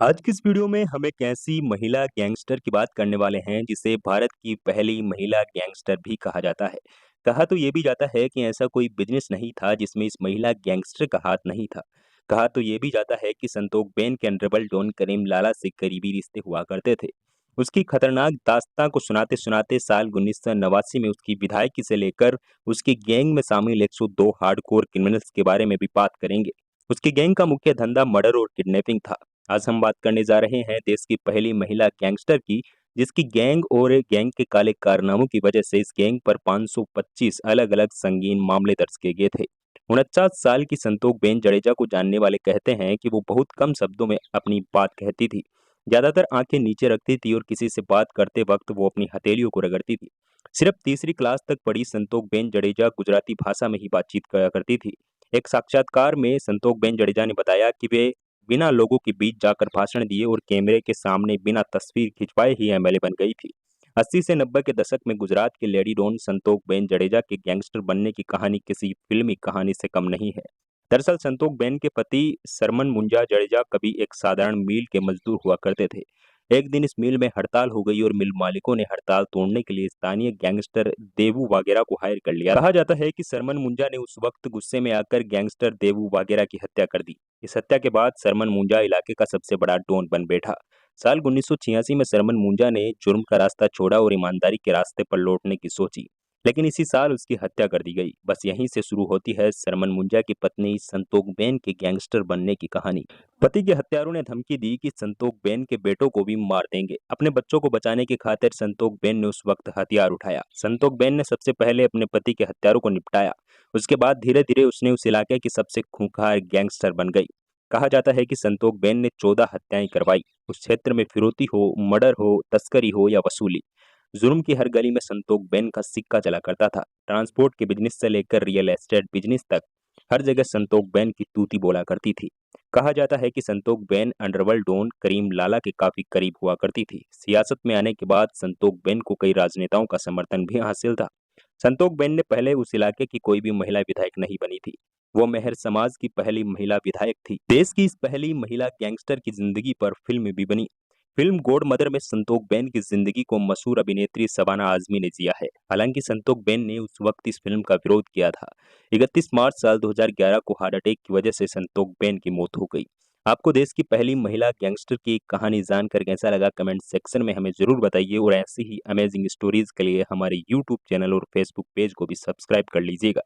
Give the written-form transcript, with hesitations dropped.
आज की इस वीडियो में हम एक ऐसी महिला गैंगस्टर की बात करने वाले हैं जिसे भारत की पहली महिला गैंगस्टर भी कहा जाता है। कहा तो ये भी जाता है कि ऐसा कोई बिजनेस नहीं था जिसमें इस महिला गैंगस्टर का हाथ नहीं था। कहा तो ये भी जाता है कि संतोष बेन के अनरेबल डॉन करीम लाला से करीबी रिश्ते हुआ करते थे। उसकी खतरनाक दास्तां को सुनाते सुनाते साल 1989 में उसकी विधायकी से लेकर उसकी गैंग में शामिल 102 हार्डकोर क्रिमिनल्स के बारे में भी बात करेंगे। उसकी गैंग का मुख्य धंधा मर्डर और किडनैपिंग था। आज हम बात करने जा रहे हैं देश की पहली महिला गैंगस्टर की, जिसकी गैंग और गैंग के काले कारनामों की वजह से इस गैंग पर 525 अलग-अलग संगीन मामले दर्ज किए गए थे। 49 साल की संतोष बेन जडेजा को जानने वाले कहते हैं कि वो बहुत कम शब्दों में अपनी बात कहती थी। ज्यादातर आंखें नीचे रखती थी और किसी से बात करते वक्त वो अपनी हथेलियों को रगड़ती थी। सिर्फ तीसरी क्लास तक पढ़ी संतोष बेन जडेजा गुजराती भाषा में ही बातचीत करा करती थी। एक साक्षात्कार में संतोष बेन जडेजा ने बताया कि वे बिना लोगों के बीच जाकर भाषण दिए और कैमरे के सामने बिना तस्वीर खिंचवाए ही एमएलए बन गई थी। 80 से 90 के दशक में गुजरात के लेडी डॉन संतोष बेन जडेजा के गैंगस्टर बनने की कहानी किसी फिल्मी कहानी से कम नहीं है। दरअसल संतोष बेन के पति सरमन मुंजा जडेजा कभी एक साधारण मिल के मजदूर हुआ करते थे। एक दिन इस मिल में हड़ताल हो गई और मिल मालिकों ने हड़ताल तोड़ने के लिए स्थानीय गैंगस्टर देवू वागेरा को हायर कर लिया। कहा जाता है कि सरमन मुंजा ने उस वक्त गुस्से में आकर गैंगस्टर देवू वागेरा की हत्या कर दी। इस हत्या के बाद सरमन मुंजा इलाके का सबसे बड़ा डॉन बन बैठा। साल 1986 में सरमन मुंजा ने जुर्म का रास्ता छोड़ा और ईमानदारी के रास्ते पर लौटने की सोची, लेकिन इसी साल उसकी हत्या कर दी गई। बस यहीं से शुरू होती है सरमन मुंजा की पत्नी संतोष बेन के गैंगस्टर बनने की कहानी। पति के हत्यारों ने धमकी दी कि संतोष बेन के बेटों को भी मार देंगे। अपने बच्चों को बचाने की खातिर संतोष बेन ने उस वक्त हथियार उठाया। संतोष बेन ने सबसे पहले अपने पति के हत्यारों को निपटाया। उसके बाद धीरे धीरे उसने उस इलाके की सबसे खूंखार गैंगस्टर बन गई। कहा जाता है कि संतोष बेन ने 14 हत्याएं करवाई। उस क्षेत्र में फिरौती हो, मर्डर हो, तस्करी हो या वसूली, जुर्म की हर गली में संतोष बेन का सिक्का चला करता था। ट्रांसपोर्ट के बिजनेस से लेकर रियल एस्टेट बिजनेस तक हर जगह संतोष बेन की तूती बोला करती थी। कहा जाता है कि संतोष Ben underworld don Karim Lala के काफी करीब हुआ करती थी। सियासत में आने के बाद संतोष बेन को कई राजनेताओं का समर्थन भी हासिल था। संतोष बेन ने पहले उस इलाके की कोई भी महिला विधायक नहीं बनी थी। वो मेहर समाज की पहली महिला विधायक थी। देश की इस पहली महिला गैंगस्टर की जिंदगी पर फिल्म भी बनी। फिल्म गॉड मदर में संतोष बेन की जिंदगी को मशहूर अभिनेत्री शबाना आजमी ने जिया है। हालांकि संतोष बेन ने उस वक्त इस फिल्म का विरोध किया था। 31 मार्च साल 2011 को हार्ट अटैक की वजह से संतोष बेन की मौत हो गई। आपको देश की पहली महिला गैंगस्टर की कहानी जानकर कैसा लगा, कमेंट सेक्शन में हमें जरूर बताइए और ऐसी ही अमेजिंग स्टोरीज के लिए हमारे यूट्यूब चैनल और फेसबुक पेज को भी सब्सक्राइब कर लीजिएगा।